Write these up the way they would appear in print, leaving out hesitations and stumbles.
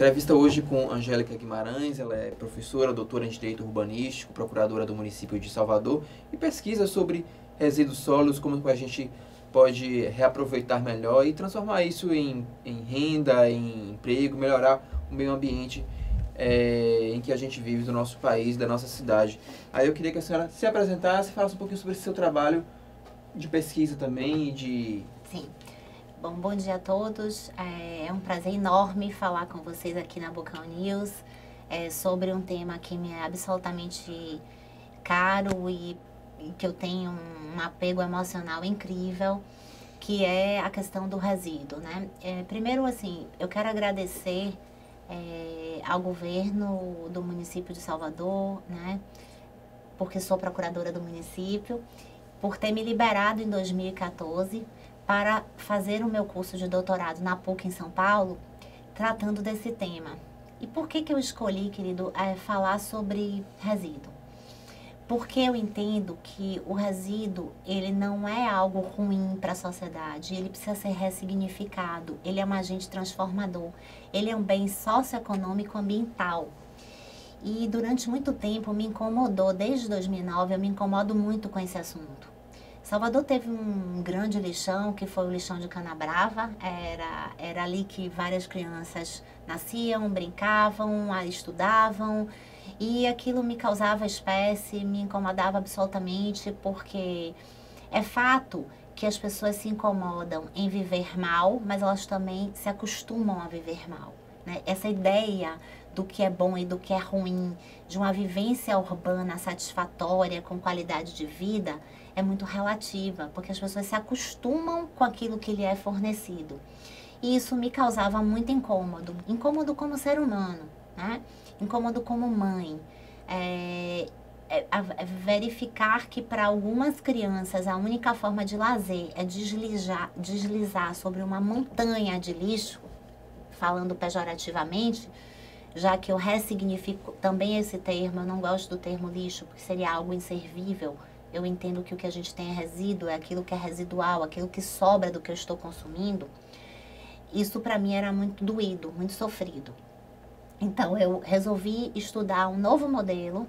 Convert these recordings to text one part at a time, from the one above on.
Entrevista hoje com Angélica Guimarães, ela é professora, doutora em Direito Urbanístico, procuradora do município de Salvador e pesquisa sobre resíduos sólidos, como a gente pode reaproveitar melhor e transformar isso em renda, em emprego, melhorar o meio ambiente em que a gente vive do nosso país, da nossa cidade. Aí eu queria que a senhora se apresentasse e falasse um pouquinho sobre esse seu trabalho de pesquisa também e de... Sim. Bom dia a todos. É um prazer enorme falar com vocês aqui na Bocão News sobre um tema que me é absolutamente caro e que eu tenho um apego emocional incrível, que é a questão do resíduo, né? Primeiro, assim, eu quero agradecer ao governo do município de Salvador, né? Porque sou procuradora do município, por ter me liberado em 2014 para fazer o meu curso de doutorado na PUC em São Paulo, tratando desse tema. E por que eu escolhi, querido, falar sobre resíduo? Porque eu entendo que o resíduo, ele não é algo ruim para a sociedade, ele precisa ser ressignificado, ele é um agente transformador, ele é um bem socioeconômico ambiental. E durante muito tempo me incomodou, desde 2009 eu me incomodo muito com esse assunto. Salvador teve um grande lixão, que foi o lixão de Canabrava. Era ali que várias crianças nasciam, brincavam, estudavam. E aquilo me causava espécie, me incomodava absolutamente, porque é fato que as pessoas se incomodam em viver mal, mas elas também se acostumam a viver mal, né? Essa ideia do que é bom e do que é ruim, de uma vivência urbana satisfatória, com qualidade de vida, é muito relativa, porque as pessoas se acostumam com aquilo que lhe é fornecido. E isso me causava muito incômodo como ser humano, né? Incômodo como mãe. Verificar que para algumas crianças a única forma de lazer é deslizar sobre uma montanha de lixo, falando pejorativamente, já que eu ressignifico também esse termo, eu não gosto do termo lixo, porque seria algo inservível. Eu entendo que o que a gente tem é resíduo, é aquilo que é residual, aquilo que sobra do que eu estou consumindo. Isso para mim era muito doído, muito sofrido. Então eu resolvi estudar um novo modelo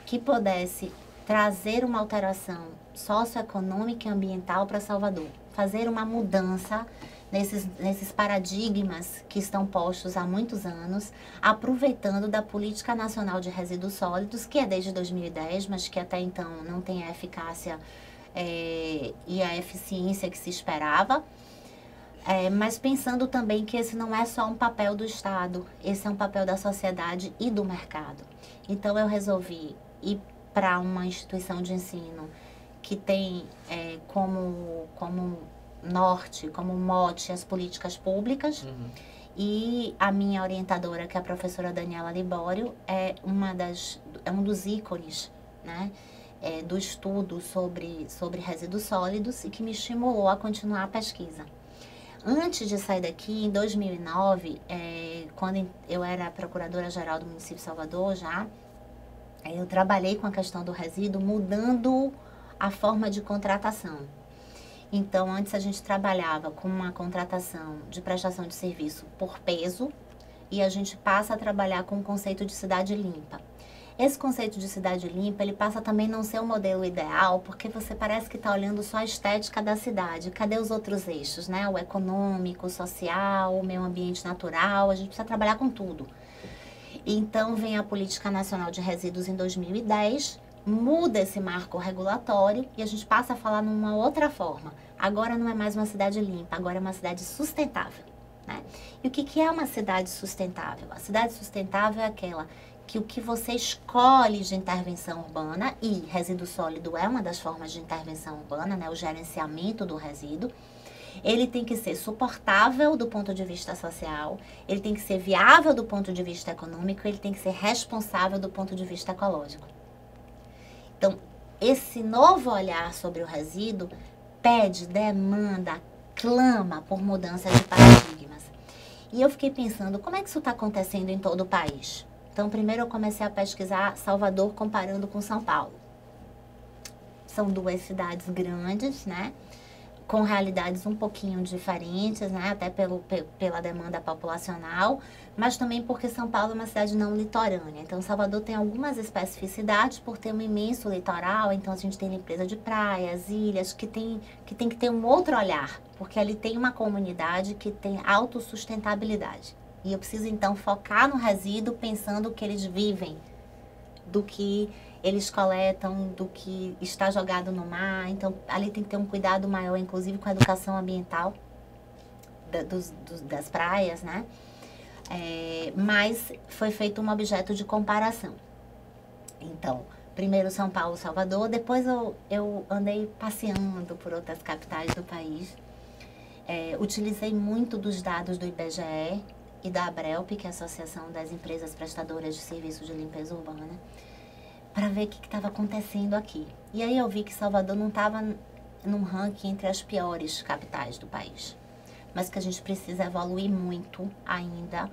que pudesse trazer uma alteração socioeconômica e ambiental para Salvador. Fazer uma mudança nesses paradigmas que estão postos há muitos anos, aproveitando da Política Nacional de Resíduos Sólidos, que é desde 2010, mas que até então não tem a eficácia e a eficiência que se esperava. Mas pensando também que esse não é só um papel do Estado, esse é um papel da sociedade e do mercado. Então eu resolvi ir para uma instituição de ensino que tem como norte, como mote, as políticas públicas. Uhum. E a minha orientadora, que é a professora Daniela Libório, é um dos ícones, né, do estudo sobre resíduos sólidos e que me estimulou a continuar a pesquisa. Antes de sair daqui, em 2009, quando eu era procuradora-geral do município de Salvador eu trabalhei com a questão do resíduo, mudando a forma de contratação. Então, antes a gente trabalhava com uma contratação de prestação de serviço por peso e a gente passa a trabalhar com o conceito de cidade limpa. Esse conceito de cidade limpa, ele passa também a não ser o modelo ideal, porque você parece que está olhando só a estética da cidade. Cadê os outros eixos, né? O econômico, o social, o meio ambiente natural, a gente precisa trabalhar com tudo. Então, vem a Política Nacional de Resíduos em 2010, muda esse marco regulatório e a gente passa a falar numa outra forma. Agora não é mais uma cidade limpa, agora é uma cidade sustentável, né? E o que é uma cidade sustentável? A cidade sustentável é aquela que o que você escolhe de intervenção urbana, e resíduo sólido é uma das formas de intervenção urbana, né? O gerenciamento do resíduo, ele tem que ser suportável do ponto de vista social, ele tem que ser viável do ponto de vista econômico, ele tem que ser responsável do ponto de vista ecológico. Então, esse novo olhar sobre o resíduo pede, demanda, clama por mudança de paradigmas. E eu fiquei pensando, como é que isso está acontecendo em todo o país? Então, primeiro eu comecei a pesquisar Salvador comparando com São Paulo. São duas cidades grandes, né? com realidades um pouquinho diferentes, né? Até pela demanda populacional, mas também porque São Paulo é uma cidade não litorânea. Então, Salvador tem algumas especificidades por ter um imenso litoral, então a gente tem limpeza de praias, ilhas, que tem que ter um outro olhar, porque ali tem uma comunidade que tem autossustentabilidade. E eu preciso, então, focar no resíduo pensando que eles vivem, do que eles coletam, do que está jogado no mar. Então, ali tem que ter um cuidado maior, inclusive com a educação ambiental das praias, né? Mas foi feito um objeto de comparação. Então, primeiro São Paulo, Salvador, depois eu andei passeando por outras capitais do país. Utilizei muito dos dados do IBGE e da ABRELP, que é a Associação das Empresas Prestadoras de Serviços de Limpeza Urbana, para ver o que estava acontecendo aqui. E aí eu vi que Salvador não estava num ranking entre as piores capitais do país, mas que a gente precisa evoluir muito ainda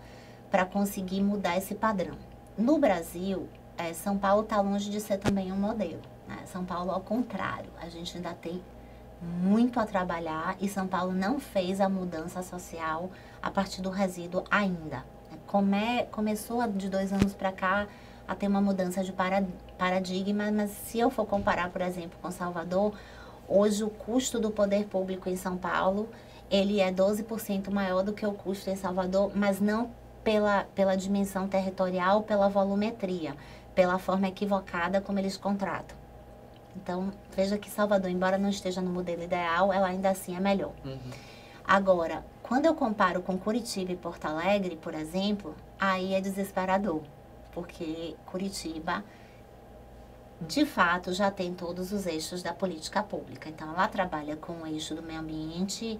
para conseguir mudar esse padrão. No Brasil, São Paulo está longe de ser também um modelo, né? São Paulo, ao contrário, a gente ainda tem muito a trabalhar e São Paulo não fez a mudança social a partir do resíduo ainda. Começou de 2 anos para cá a ter uma mudança de paradigma, mas se eu for comparar, por exemplo, com Salvador, hoje o custo do poder público em São Paulo, ele é 12% maior do que o custo em Salvador, mas não pela dimensão territorial, pela volumetria, pela forma equivocada como eles contratam. Então, veja que Salvador, embora não esteja no modelo ideal, ela ainda assim é melhor. Uhum. Agora, quando eu comparo com Curitiba e Porto Alegre, por exemplo, aí é desesperador, porque Curitiba, de fato, já tem todos os eixos da política pública. Então, ela trabalha com o eixo do meio ambiente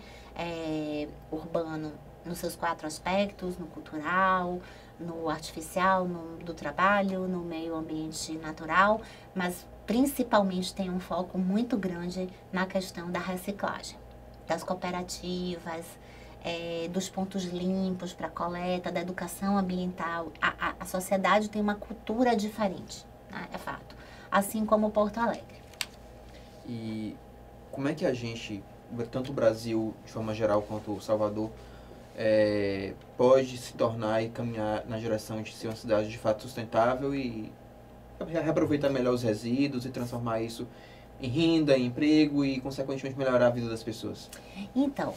urbano nos seus 4 aspectos, no cultural, no artificial, do trabalho, no meio ambiente natural, mas principalmente tem um foco muito grande na questão da reciclagem, das cooperativas, dos pontos limpos para coleta, da educação ambiental. A sociedade tem uma cultura diferente, né? É fato. Assim como Porto Alegre. E como é que a gente, tanto o Brasil de forma geral quanto Salvador, pode se tornar e caminhar na direção de ser uma cidade de fato sustentável e reaproveitar melhor os resíduos e transformar isso em renda, em emprego e, consequentemente, melhorar a vida das pessoas? Então,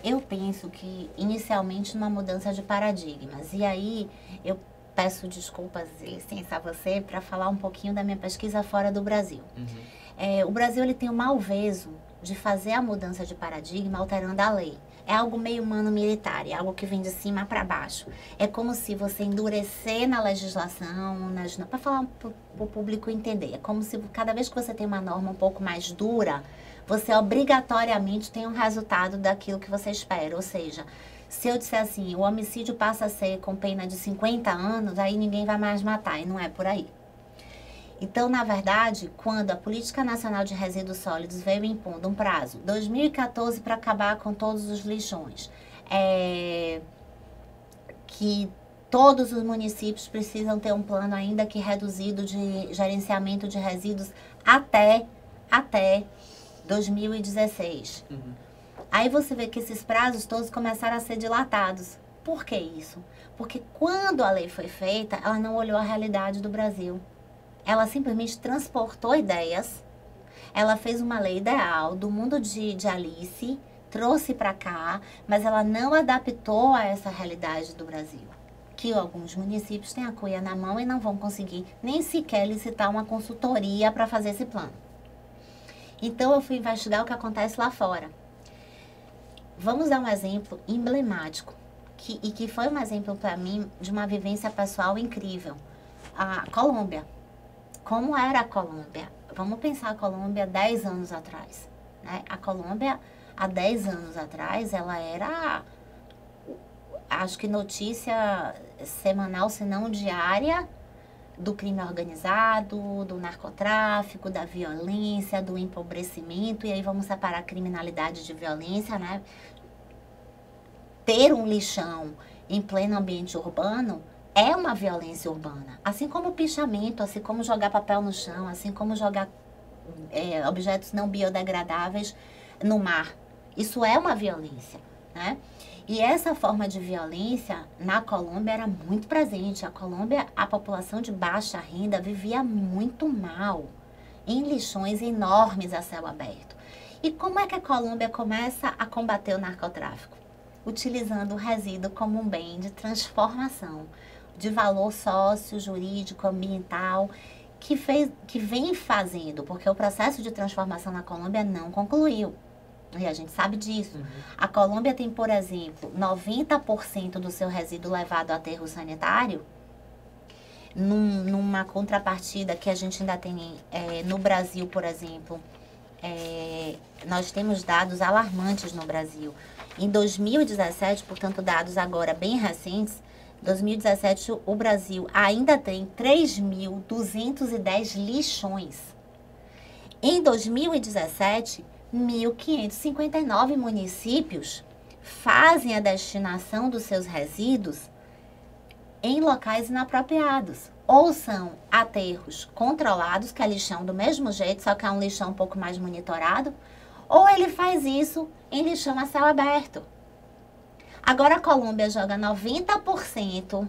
eu penso que, inicialmente, numa mudança de paradigmas. E aí, eu peço desculpas e licença a você para falar um pouquinho da minha pesquisa fora do Brasil. Uhum. O Brasil ele tem o malveso de fazer a mudança de paradigma alterando a lei. É algo meio mano militar, é algo que vem de cima para baixo. É como se você endurecer na legislação, para falar para o público entender. É como se cada vez que você tem uma norma um pouco mais dura, você obrigatoriamente tem um resultado daquilo que você espera. Ou seja, se eu disser assim, o homicídio passa a ser com pena de 50 anos, aí ninguém vai mais matar, e não é por aí. Então, na verdade, quando a Política Nacional de Resíduos Sólidos veio impondo um prazo, 2014, para acabar com todos os lixões, que todos os municípios precisam ter um plano ainda que reduzido de gerenciamento de resíduos até 2016. Uhum. Aí você vê que esses prazos todos começaram a ser dilatados. Por que isso? Porque quando a lei foi feita, ela não olhou a realidade do Brasil. Ela simplesmente transportou ideias, ela fez uma lei ideal do mundo de Alice, trouxe para cá, mas ela não adaptou a essa realidade do Brasil. Que alguns municípios têm a cuia na mão e não vão conseguir nem sequer licitar uma consultoria para fazer esse plano. Então, eu fui investigar o que acontece lá fora. Vamos dar um exemplo emblemático, que foi um exemplo para mim de uma vivência pessoal incrível. A Colômbia. Como era a Colômbia? Vamos pensar a Colômbia 10 anos atrás. Né? A Colômbia, há 10 anos atrás, ela era, acho que notícia semanal, se não diária, do crime organizado, do narcotráfico, da violência, do empobrecimento. E aí vamos separar criminalidade de violência, né? Ter um lixão em pleno ambiente urbano é uma violência urbana, assim como o pichamento, assim como jogar papel no chão, assim como jogar objetos não biodegradáveis no mar. Isso é uma violência, né? E essa forma de violência na Colômbia era muito presente. A Colômbia, a população de baixa renda vivia muito mal, em lixões enormes a céu aberto. E como é que a Colômbia começa a combater o narcotráfico? Utilizando o resíduo como um bem de transformação, de valor sócio, jurídico, ambiental, que vem fazendo, porque o processo de transformação na Colômbia não concluiu. E a gente sabe disso. A Colômbia tem, por exemplo, 90% do seu resíduo levado a aterro sanitário, numa contrapartida que a gente ainda tem no Brasil, por exemplo. Nós temos dados alarmantes no Brasil. Em 2017, portanto, dados agora bem recentes, 2017 o Brasil ainda tem 3.210 lixões. Em 2017, 1.559 municípios fazem a destinação dos seus resíduos em locais inapropriados. Ou são aterros controlados, que é lixão do mesmo jeito, só que é um lixão um pouco mais monitorado, ou ele faz isso em lixão a céu aberto. Agora a Colômbia joga 90%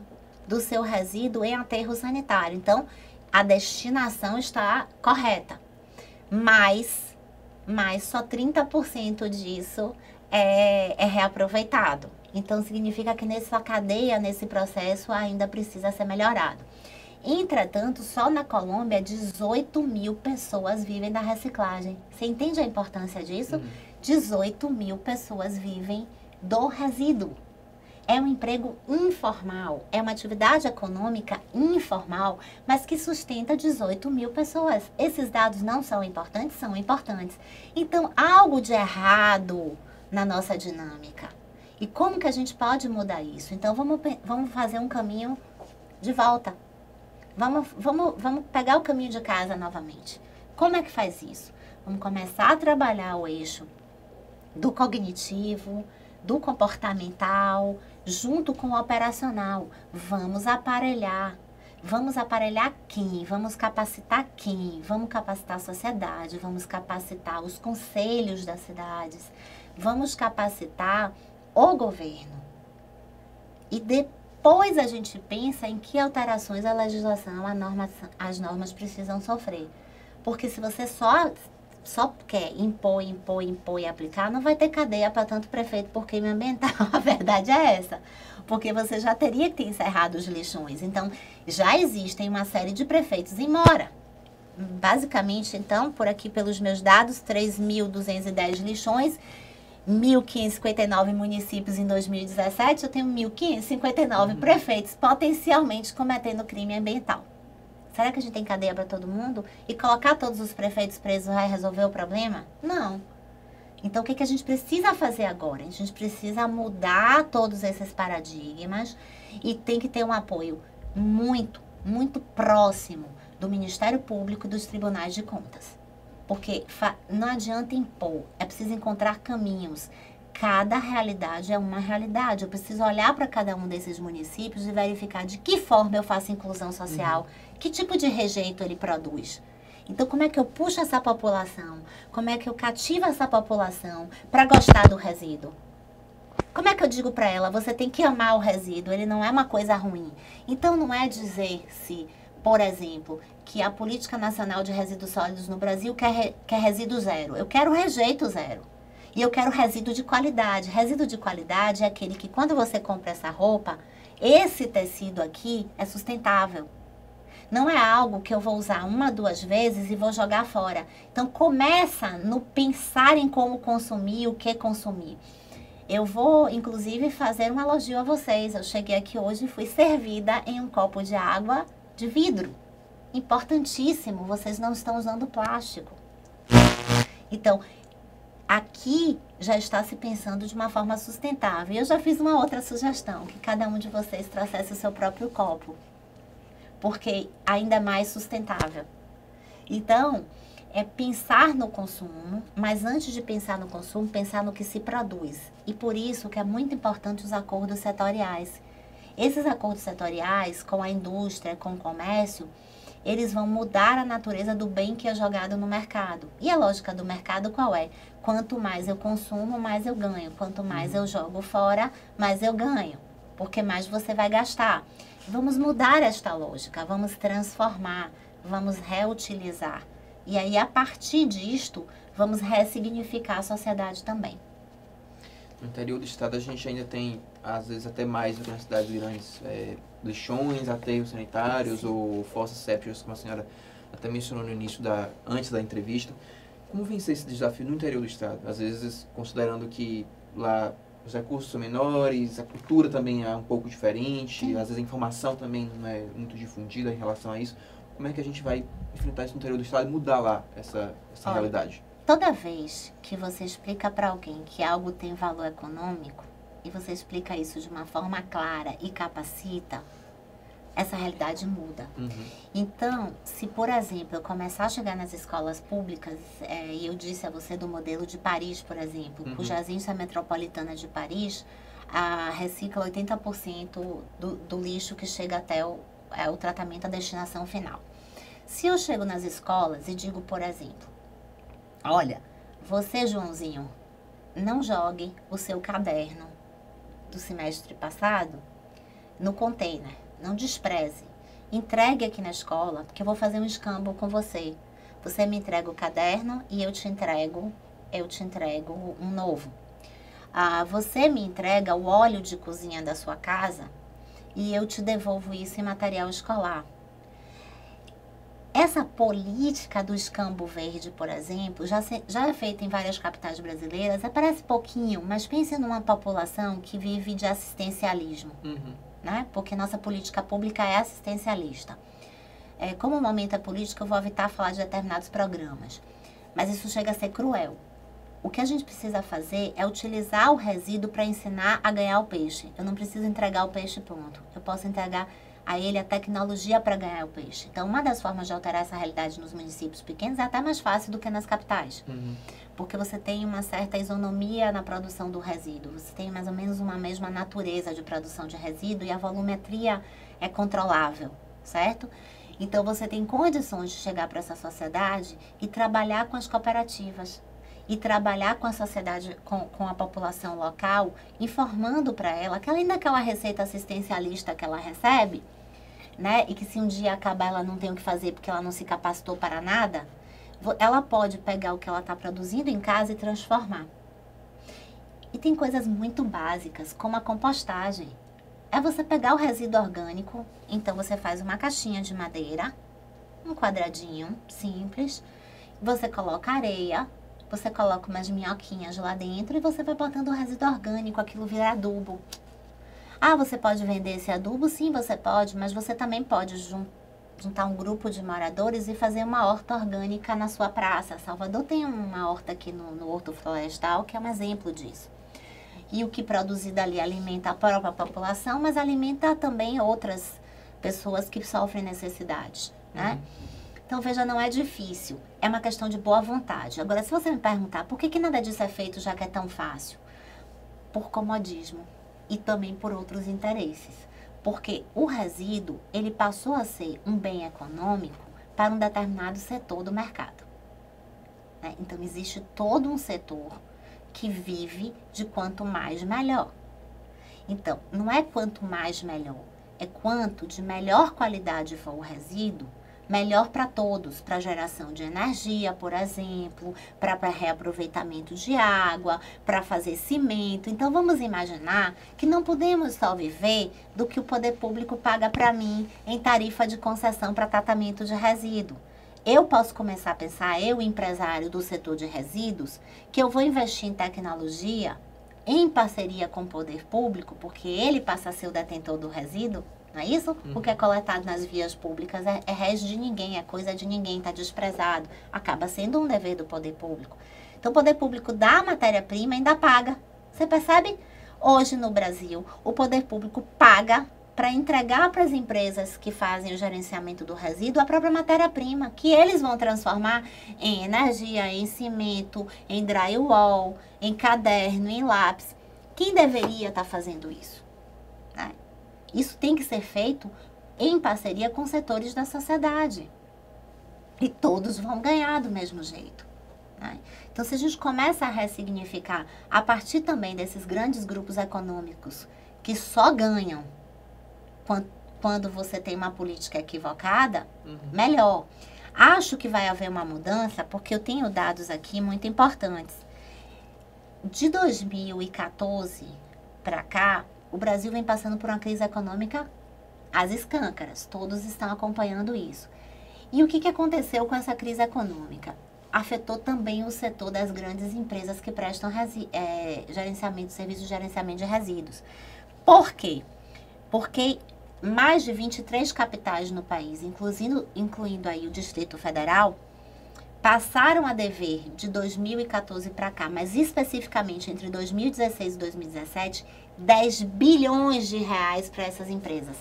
do seu resíduo em aterro sanitário. Então, a destinação está correta. Mas só 30% disso é reaproveitado. Então, significa que nessa cadeia, nesse processo, ainda precisa ser melhorado. Entretanto, só na Colômbia, 18 mil pessoas vivem da reciclagem. Você entende a importância disso? 18 mil pessoas vivem do resíduo. É um emprego informal, é uma atividade econômica informal, mas que sustenta 18 mil pessoas. Esses dados não são importantes? São importantes. Então, algo de errado na nossa dinâmica. E como que a gente pode mudar isso? Então, vamos fazer um caminho de volta. Vamos pegar o caminho de casa novamente. Como é que faz isso? Vamos começar a trabalhar o eixo do cognitivo, do comportamental, junto com o operacional. Vamos aparelhar. Vamos aparelhar quem? Vamos capacitar quem? Vamos capacitar a sociedade, vamos capacitar os conselhos das cidades, vamos capacitar o governo. E depois a gente pensa em que alterações a legislação, as normas precisam sofrer. Porque se você só quer impor e aplicar, não vai ter cadeia para tanto prefeito por crime ambiental. A verdade é essa. Porque você já teria que ter encerrado os lixões. Então, já existem uma série de prefeitos em mora. Basicamente, então, por aqui pelos meus dados, 3.210 lixões, 1.559 municípios em 2017, eu tenho 1.559 prefeitos potencialmente cometendo crime ambiental. Será que a gente tem cadeia para todo mundo? E colocar todos os prefeitos presos vai resolver o problema? Não. Então, o que a gente precisa fazer agora? A gente precisa mudar todos esses paradigmas e tem que ter um apoio muito, muito próximo do Ministério Público e dos tribunais de contas. Porque não adianta impor, é preciso encontrar caminhos. Cada realidade é uma realidade. Eu preciso olhar para cada um desses municípios e verificar de que forma eu faço inclusão social, que tipo de rejeito ele produz. Então, como é que eu puxo essa população? Como é que eu cativo essa população para gostar do resíduo? Como é que eu digo para ela, você tem que amar o resíduo, ele não é uma coisa ruim. Então, não é dizer-se, por exemplo, que a Política Nacional de Resíduos Sólidos no Brasil quer resíduo zero. Eu quero rejeito zero. E eu quero resíduo de qualidade. Resíduo de qualidade é aquele que, quando você compra essa roupa, esse tecido aqui é sustentável. Não é algo que eu vou usar 1, 2 vezes e vou jogar fora. Então, começa no pensar em como consumir, o que consumir. Eu vou, inclusive, fazer um elogio a vocês. Eu cheguei aqui hoje e fui servida em um copo de água de vidro. Importantíssimo, vocês não estão usando plástico. Então, aqui já está se pensando de uma forma sustentável. Eu já fiz uma outra sugestão, que cada um de vocês trouxesse o seu próprio copo, porque ainda é mais sustentável. Então, é pensar no consumo, mas antes de pensar no consumo, pensar no que se produz. E por isso que é muito importante os acordos setoriais. Esses acordos setoriais com a indústria, com o comércio, eles vão mudar a natureza do bem que é jogado no mercado. E a lógica do mercado qual é? Quanto mais eu consumo, mais eu ganho. Quanto mais eu jogo fora, mais eu ganho. Porque mais você vai gastar. Vamos mudar esta lógica, vamos transformar, vamos reutilizar. E aí, a partir disto, vamos ressignificar a sociedade também. No interior do estado a gente ainda tem, às vezes até mais do que nas cidades grandes, lixões, aterros sanitários ou fossas sépticas, como a senhora até mencionou no início, antes da entrevista. Como vencer esse desafio no interior do estado? Às vezes, considerando que lá os recursos são menores, a cultura também é um pouco diferente, às vezes a informação também não é muito difundida em relação a isso. Como é que a gente vai enfrentar isso no interior do estado e mudar lá essa realidade? Toda vez que você explica para alguém que algo tem valor econômico, e você explica isso de uma forma clara e capacita, essa realidade muda. Então, se, por exemplo, eu começar a chegar nas escolas públicas, e eu disse a você do modelo de Paris, por exemplo, cuja agência metropolitana de Paris recicla 80% do lixo que chega até o tratamento, a destinação final. Se eu chego nas escolas e digo, por exemplo, olha, você, Joãozinho, não jogue o seu caderno do semestre passado no container. Não despreze. Entregue aqui na escola, porque eu vou fazer um escambo com você. Você me entrega o caderno e eu te entrego um novo. Você me entrega o óleo de cozinha da sua casa e eu te devolvo isso em material escolar. Essa política do escambo verde, por exemplo, já é feita em várias capitais brasileiras. Parece pouquinho, mas pense numa população que vive de assistencialismo. Né? Porque nossa política pública é assistencialista. Como o momento é político, eu vou evitar falar de determinados programas. Mas isso chega a ser cruel. O que a gente precisa fazer é utilizar o resíduo para ensinar a ganhar o peixe. Eu não preciso entregar o peixe pronto. Eu posso entregar a ele a tecnologia para ganhar o peixe. Então, uma das formas de alterar essa realidade nos municípios pequenos é até mais fácil do que nas capitais. Porque você tem uma certa isonomia na produção do resíduo. Você tem mais ou menos uma mesma natureza de produção de resíduo e a volumetria é controlável, certo? Então, você tem condições de chegar para essa sociedade e trabalhar com as cooperativas. E trabalhar com a sociedade, com a população local, informando para ela que além daquela receita assistencialista que ela recebe, né, e que se um dia acabar ela não tem o que fazer porque ela não se capacitou para nada, ela pode pegar o que ela está produzindo em casa e transformar. E tem coisas muito básicas, como a compostagem. É você pegar o resíduo orgânico, então você faz uma caixinha de madeira, um quadradinho simples, você coloca areia, você coloca umas minhoquinhas lá dentro e você vai botando o resíduo orgânico, aquilo vira adubo. Você pode vender esse adubo? Sim, você pode, mas você também pode juntar um grupo de moradores e fazer uma horta orgânica na sua praça. Salvador tem uma horta aqui no Horto Florestal, que é um exemplo disso. E o que produzir dali alimenta a própria população, mas alimenta também outras pessoas que sofrem necessidades, né? Então, veja, não é difícil, é uma questão de boa vontade. Agora, se você me perguntar por que nada disso é feito já que é tão fácil? Por comodismo e também por outros interesses. Porque o resíduo, ele passou a ser um bem econômico para um determinado setor do mercado. Né? Então, existe todo um setor que vive de quanto mais melhor. Então, não é quanto mais melhor, é quanto de melhor qualidade for o resíduo, melhor para todos, para geração de energia, por exemplo, para reaproveitamento de água, para fazer cimento. Então, vamos imaginar que não podemos só viver do que o poder público paga para mim em tarifa de concessão para tratamento de resíduo. Eu posso começar a pensar, eu, empresário do setor de resíduos, que eu vou investir em tecnologia em parceria com o poder público, porque ele passa a ser o detentor do resíduo. Não é isso? O que é coletado nas vias públicas é res de ninguém, é coisa de ninguém, está desprezado. Acaba sendo um dever do poder público. Então, o poder público dá a matéria-prima e ainda paga. Você percebe? Hoje, no Brasil, o poder público paga para entregar para as empresas que fazem o gerenciamento do resíduo a própria matéria-prima, que eles vão transformar em energia, em cimento, em drywall, em caderno, em lápis. Quem deveria estar fazendo isso? Né? Isso tem que ser feito em parceria com setores da sociedade. E todos vão ganhar do mesmo jeito, né? Então, se a gente começa a ressignificar a partir também desses grandes grupos econômicos que só ganham quando você tem uma política equivocada, melhor. Acho que vai haver uma mudança, porque eu tenho dados aqui muito importantes. De 2014 para cá, o Brasil vem passando por uma crise econômica às escâncaras. Todos estão acompanhando isso. E o que aconteceu com essa crise econômica? Afetou também o setor das grandes empresas que prestam serviço de gerenciamento de resíduos. Por quê? Porque mais de 23 capitais no país, incluindo aí o Distrito Federal, passaram a dever de 2014 para cá, mas especificamente entre 2016 e 2017, 10 bilhões de reais para essas empresas.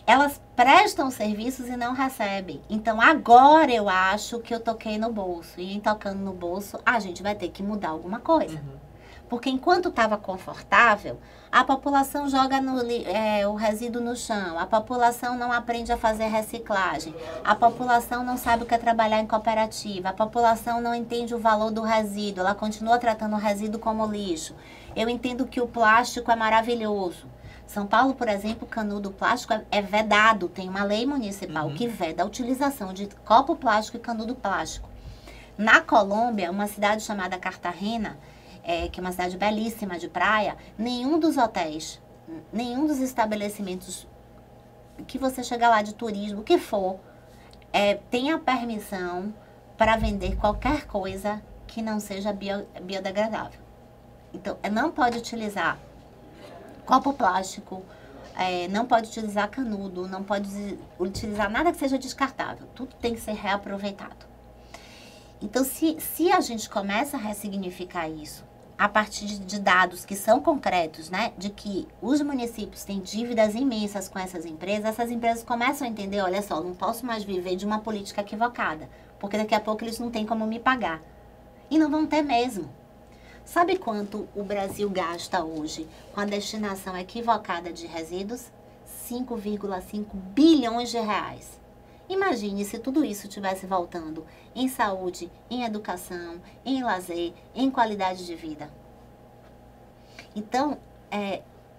Elas prestam serviços e não recebem. Então, agora eu acho que eu toquei no bolso. E em tocando no bolso, a gente vai ter que mudar alguma coisa. Porque enquanto estava confortável, a população joga o resíduo no chão, a população não aprende a fazer reciclagem, a população não sabe o que é trabalhar em cooperativa, a população não entende o valor do resíduo, ela continua tratando o resíduo como lixo. Eu entendo que o plástico é maravilhoso. São Paulo, por exemplo, o canudo plástico é vedado, tem uma lei municipal que veda a utilização de copo plástico e canudo plástico. Na Colômbia, uma cidade chamada Cartagena, que é uma cidade belíssima de praia, nenhum dos hotéis, nenhum dos estabelecimentos que você chegar lá de turismo, o que for, tem a permissão para vender qualquer coisa que não seja biodegradável. Então, não pode utilizar copo plástico, não pode utilizar canudo, não pode utilizar nada que seja descartável. Tudo tem que ser reaproveitado. Então, se a gente começa a ressignificar isso, a partir de dados que são concretos, né, de que os municípios têm dívidas imensas com essas empresas começam a entender, olha só, não posso mais viver de uma política equivocada, porque daqui a pouco eles não têm como me pagar. E não vão ter mesmo. Sabe quanto o Brasil gasta hoje com a destinação equivocada de resíduos? 5,5 bilhões de reais. Imagine se tudo isso estivesse voltando em saúde, em educação, em lazer, em qualidade de vida. Então,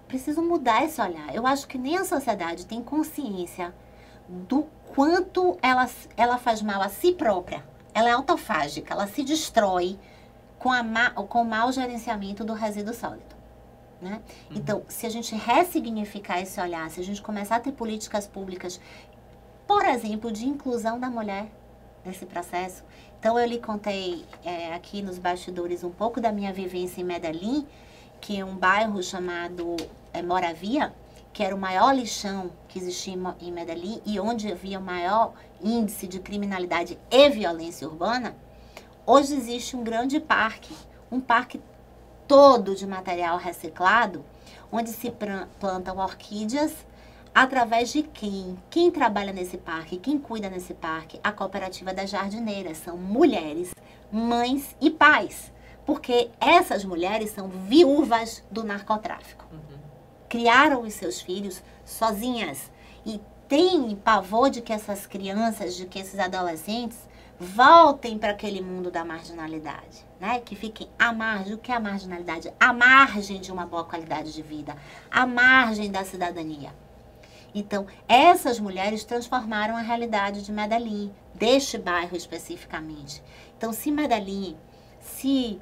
preciso mudar esse olhar. Eu acho que nem a sociedade tem consciência do quanto ela faz mal a si própria. Ela é autofágica, ela se destrói com o mau gerenciamento do resíduo sólido, né? Então, se a gente ressignificar esse olhar, se a gente começar a ter políticas públicas, por exemplo, de inclusão da mulher nesse processo. Então, eu lhe contei aqui nos bastidores um pouco da minha vivência em Medellín, que é um bairro chamado Moravia, que era o maior lixão que existia em Medellín e onde havia o maior índice de criminalidade e violência urbana. Hoje existe um grande parque, um parque todo de material reciclado, onde se plantam orquídeas, através de quem? Quem trabalha nesse parque, quem cuida nesse parque? A Cooperativa das Jardineiras. São mulheres, mães e pais, porque essas mulheres são viúvas do narcotráfico. Criaram os seus filhos sozinhas e têm pavor de que essas crianças, de que esses adolescentes voltem para aquele mundo da marginalidade, né? Que fiquem à margem. O que é a marginalidade? À margem de uma boa qualidade de vida, à margem da cidadania. Então, essas mulheres transformaram a realidade de Medellín, deste bairro especificamente. Então, se Medellín, se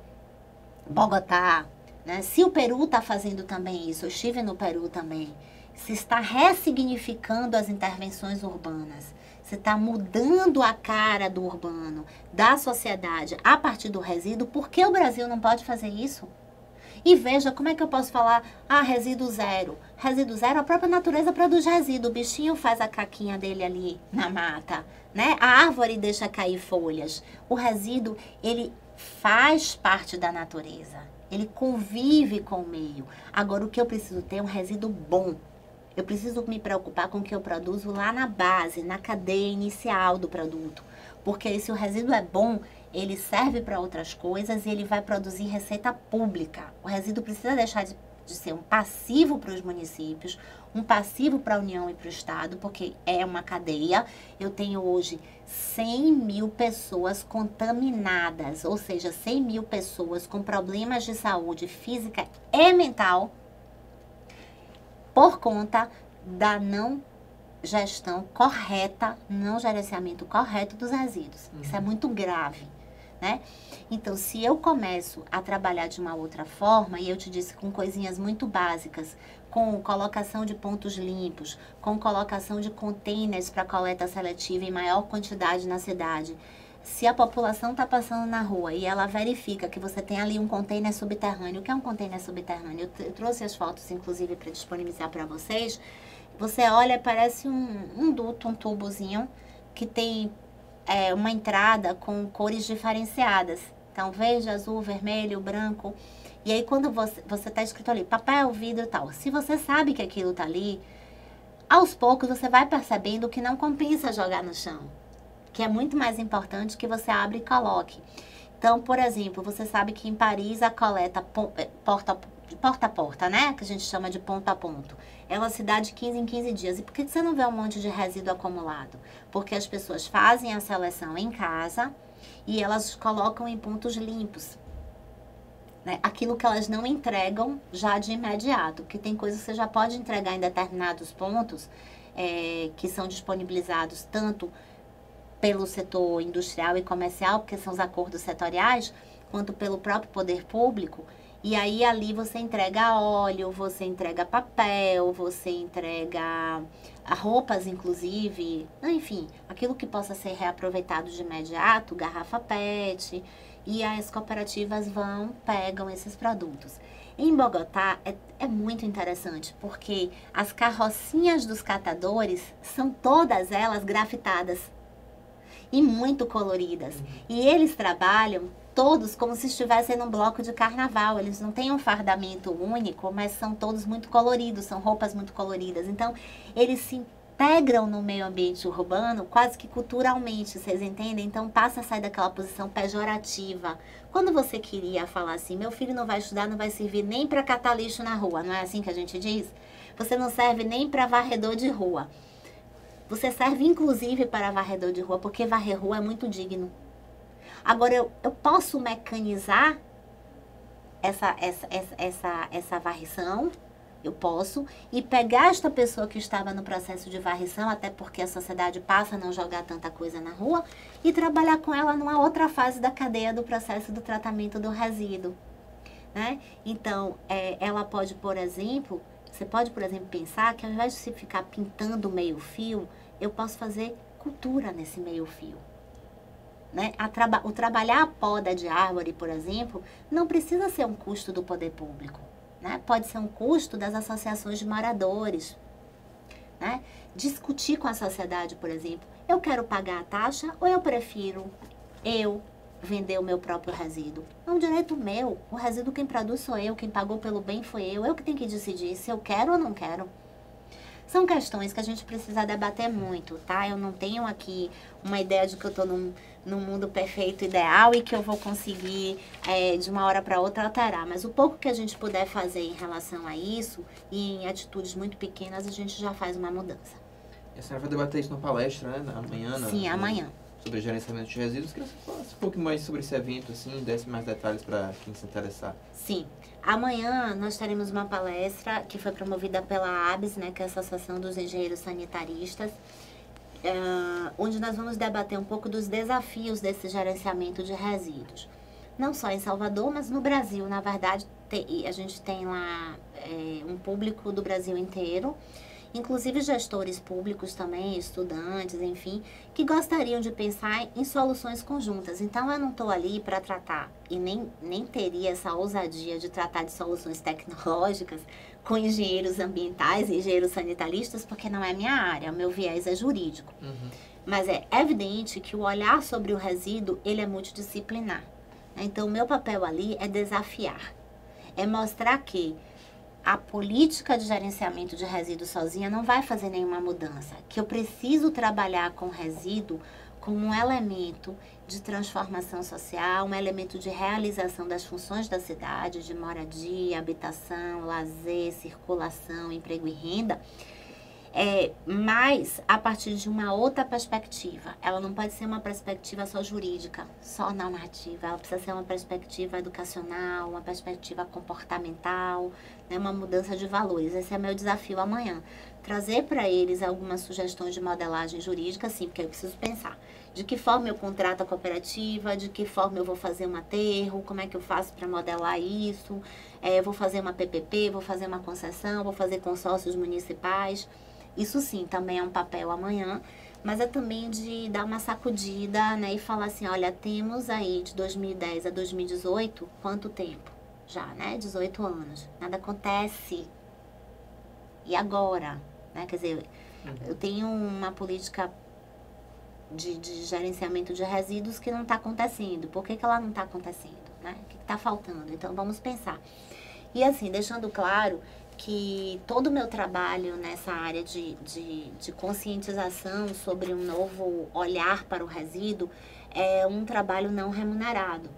Bogotá, né, se o Peru está fazendo também isso, eu estive no Peru também, se está ressignificando as intervenções urbanas, se está mudando a cara do urbano, da sociedade, a partir do resíduo, por que o Brasil não pode fazer isso? E veja, como é que eu posso falar, resíduo zero? Resíduo zero, a própria natureza produz resíduo, o bichinho faz a caquinha dele ali na mata, né? A árvore deixa cair folhas. O resíduo, ele faz parte da natureza, ele convive com o meio. Agora, o que eu preciso ter é um resíduo bom. Eu preciso me preocupar com o que eu produzo lá na base, na cadeia inicial do produto. Porque se o resíduo é bom, ele serve para outras coisas e ele vai produzir receita pública. O resíduo precisa deixar de ser um passivo para os municípios, um passivo para a União e para o Estado, porque é uma cadeia. Eu tenho hoje 100 mil pessoas contaminadas, ou seja, 100 mil pessoas com problemas de saúde física e mental por conta da não gestão correta, não gerenciamento correto dos resíduos. Isso é muito grave, né? Então, se eu começo a trabalhar de uma outra forma, e eu te disse com coisinhas muito básicas, com colocação de pontos limpos, com colocação de containers para coleta seletiva em maior quantidade na cidade, se a população está passando na rua e ela verifica que você tem ali um container subterrâneo, o que é um container subterrâneo? Eu trouxe as fotos, inclusive, para disponibilizar para vocês. Você olha, parece um duto, um tubozinho, que tem uma entrada com cores diferenciadas. Então, verde, azul, vermelho, branco. E aí, quando você está escrito ali, papel, vidro e tal, se você sabe que aquilo está ali, aos poucos você vai percebendo que não compensa jogar no chão, que é muito mais importante que você abre e coloque. Então, por exemplo, você sabe que em Paris a coleta porta a porta, né? Que a gente chama de ponto a ponto. Ela se dá de 15 em 15 dias. E por que você não vê um monte de resíduo acumulado? Porque as pessoas fazem a seleção em casa e elas colocam em pontos limpos, né? Aquilo que elas não entregam já de imediato. Porque tem coisas que você já pode entregar em determinados pontos que são disponibilizados tanto pelo setor industrial e comercial, porque são os acordos setoriais, quanto pelo próprio poder público. E aí ali você entrega óleo, você entrega papel, você entrega roupas, inclusive, enfim, aquilo que possa ser reaproveitado de imediato, garrafa PET, e as cooperativas pegam esses produtos. Em Bogotá é muito interessante, porque as carrocinhas dos catadores são todas elas grafitadas e muito coloridas. E eles trabalham todos como se estivessem num bloco de carnaval. Eles não têm um fardamento único, mas são todos muito coloridos, são roupas muito coloridas. Então, eles se integram no meio ambiente urbano quase que culturalmente, vocês entendem? Então, passa a sair daquela posição pejorativa. Quando você queria falar assim, meu filho não vai estudar, não vai servir nem para catar lixo na rua, não é assim que a gente diz? Você não serve nem para varredor de rua. Você serve, inclusive, para varredor de rua, porque varrer rua é muito digno. Agora, eu posso mecanizar essa varrição, eu posso, e pegar esta pessoa que estava no processo de varrição, até porque a sociedade passa a não jogar tanta coisa na rua, e trabalhar com ela numa outra fase da cadeia do processo do tratamento do resíduo, né? Então, ela pode, por exemplo... Você pode, por exemplo, pensar que ao invés de você ficar pintando meio fio, eu posso fazer cultura nesse meio fio, né? O trabalhar a poda de árvore, por exemplo, não precisa ser um custo do poder público, né? Pode ser um custo das associações de moradores, né? Discutir com a sociedade, por exemplo, eu quero pagar a taxa ou eu prefiro vender o meu próprio resíduo? É um direito meu. O resíduo quem produz sou eu, quem pagou pelo bem foi eu que tenho que decidir se eu quero ou não quero. São questões que a gente precisa debater muito, tá? Eu não tenho aqui uma ideia de que eu estou num mundo perfeito, ideal, e que eu vou conseguir, de uma hora para outra, alterar. Mas o pouco que a gente puder fazer em relação a isso, e em atitudes muito pequenas, a gente já faz uma mudança. E a senhora vai debater isso na palestra, né? Amanhã? Sim, amanhã. Sobre gerenciamento de resíduos. Queria que você falasse um pouco mais sobre esse evento, assim, desse mais detalhes para quem se interessar. Sim. Amanhã nós teremos uma palestra que foi promovida pela ABS, né, que é a Associação dos Engenheiros Sanitaristas, onde nós vamos debater um pouco dos desafios desse gerenciamento de resíduos. Não só em Salvador, mas no Brasil. Na verdade, a gente tem lá um público do Brasil inteiro, inclusive gestores públicos também, estudantes, enfim, que gostariam de pensar em soluções conjuntas. Então, eu não estou ali para tratar, e nem teria essa ousadia de tratar de soluções tecnológicas com engenheiros ambientais e engenheiros sanitaristas, porque não é minha área, o meu viés é jurídico. Mas é evidente que o olhar sobre o resíduo, ele é multidisciplinar. Então, o meu papel ali é desafiar, é mostrar que a política de gerenciamento de resíduos sozinha não vai fazer nenhuma mudança. Que eu preciso trabalhar com resíduo como um elemento de transformação social, um elemento de realização das funções da cidade, de moradia, habitação, lazer, circulação, emprego e renda, mas a partir de uma outra perspectiva. Ela não pode ser uma perspectiva só jurídica, só normativa. Ela precisa ser uma perspectiva educacional, uma perspectiva comportamental, né, uma mudança de valores. Esse é meu desafio amanhã. Trazer para eles algumas sugestões de modelagem jurídica, sim, porque eu preciso pensar. De que forma eu contrato a cooperativa, de que forma eu vou fazer um aterro, como é que eu faço para modelar isso, vou fazer uma PPP, vou fazer uma concessão, vou fazer consórcios municipais. Isso sim, também é um papel amanhã, mas é também de dar uma sacudida, né, e falar assim, olha, temos aí de 2010 a 2018, quanto tempo? Já, né, 18 anos. Nada acontece. E agora? Né? Quer dizer, eu tenho uma política de gerenciamento de resíduos que não está acontecendo. Por que ela não está acontecendo? Né? O que está faltando? Então, vamos pensar. E assim, deixando claro que todo o meu trabalho nessa área de conscientização sobre um novo olhar para o resíduo é um trabalho não remunerado.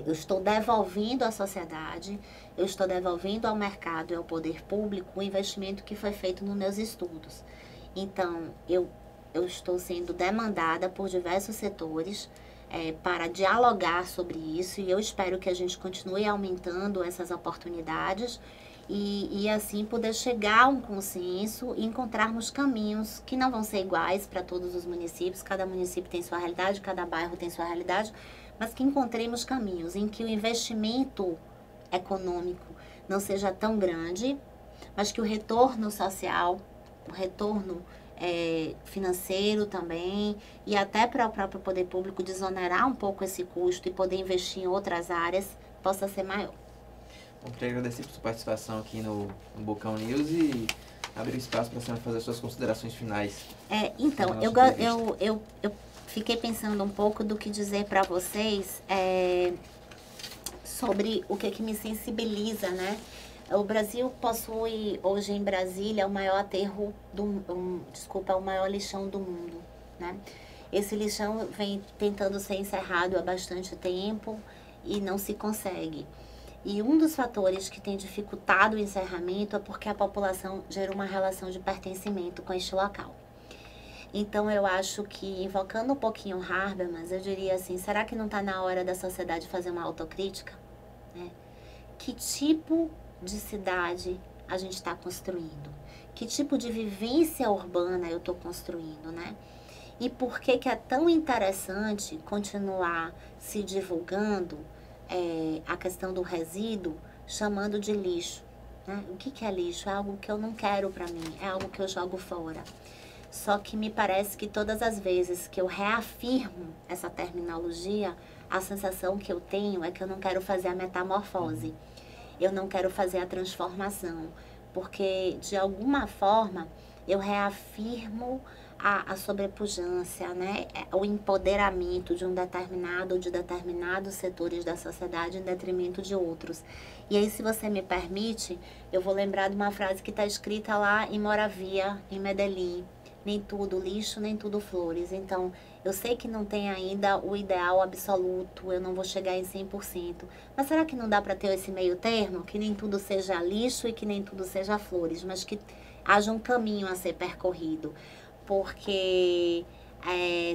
Eu estou devolvendo à sociedade, eu estou devolvendo ao mercado e ao poder público o investimento que foi feito nos meus estudos. Então, eu estou sendo demandada por diversos setores para dialogar sobre isso e eu espero que a gente continue aumentando essas oportunidades e assim poder chegar a um consenso e encontrarmos caminhos que não vão ser iguais para todos os municípios, cada município tem sua realidade, cada bairro tem sua realidade, mas que encontremos caminhos em que o investimento econômico não seja tão grande, mas que o retorno social, o retorno financeiro também, e até para o próprio poder público desonerar um pouco esse custo e poder investir em outras áreas, possa ser maior. Bom, queria agradecer por sua participação aqui no Bocão News e abrir espaço para a senhora fazer suas considerações finais. Então, eu fiquei pensando um pouco do que dizer para vocês sobre o que me sensibiliza, né? O Brasil possui hoje em Brasília o maior aterro, o maior lixão do mundo, né? Esse lixão vem tentando ser encerrado há bastante tempo e não se consegue. E um dos fatores que tem dificultado o encerramento é porque a população gera uma relação de pertencimento com este local. Então, eu acho que, invocando um pouquinho o Habermas, eu diria assim, será que não está na hora da sociedade fazer uma autocrítica? Né? Que tipo de cidade a gente está construindo? Que tipo de vivência urbana eu estou construindo, né? E por que é tão interessante continuar se divulgando a questão do resíduo, chamando de lixo? Né? O que é lixo? É algo que eu não quero para mim, é algo que eu jogo fora. Só que me parece que todas as vezes que eu reafirmo essa terminologia, a sensação que eu tenho é que eu não quero fazer a metamorfose. Eu não quero fazer a transformação, porque de alguma forma eu reafirmo a sobrepujança, né? O empoderamento de um determinado ou de determinados setores da sociedade em detrimento de outros. E aí, se você me permite, eu vou lembrar de uma frase que está escrita lá em Moravia, em Medellín. Nem tudo lixo, nem tudo flores. Então, eu sei que não tem ainda o ideal absoluto, eu não vou chegar em 100%. Mas será que não dá para ter esse meio termo? Que nem tudo seja lixo e que nem tudo seja flores, mas que haja um caminho a ser percorrido. Porque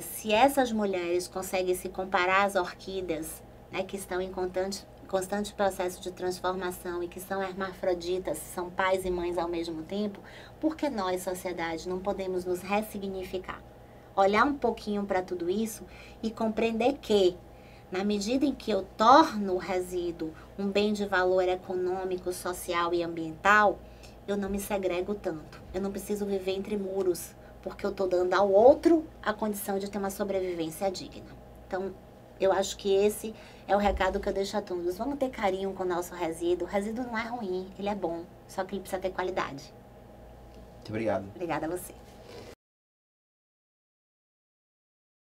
se essas mulheres conseguem se comparar às orquídeas, né, que estão em constante processo de transformação e que são hermafroditas, são pais e mães ao mesmo tempo, por que nós, sociedade, não podemos nos ressignificar? Olhar um pouquinho para tudo isso e compreender que, na medida em que eu torno o resíduo um bem de valor econômico, social e ambiental, eu não me segrego tanto. Eu não preciso viver entre muros, porque eu estou dando ao outro a condição de ter uma sobrevivência digna. Então, eu acho que esse é o recado que eu deixo a todos. Vamos ter carinho com o nosso resíduo. O resíduo não é ruim, ele é bom, só que ele precisa ter qualidade. Muito obrigado. Obrigada a você.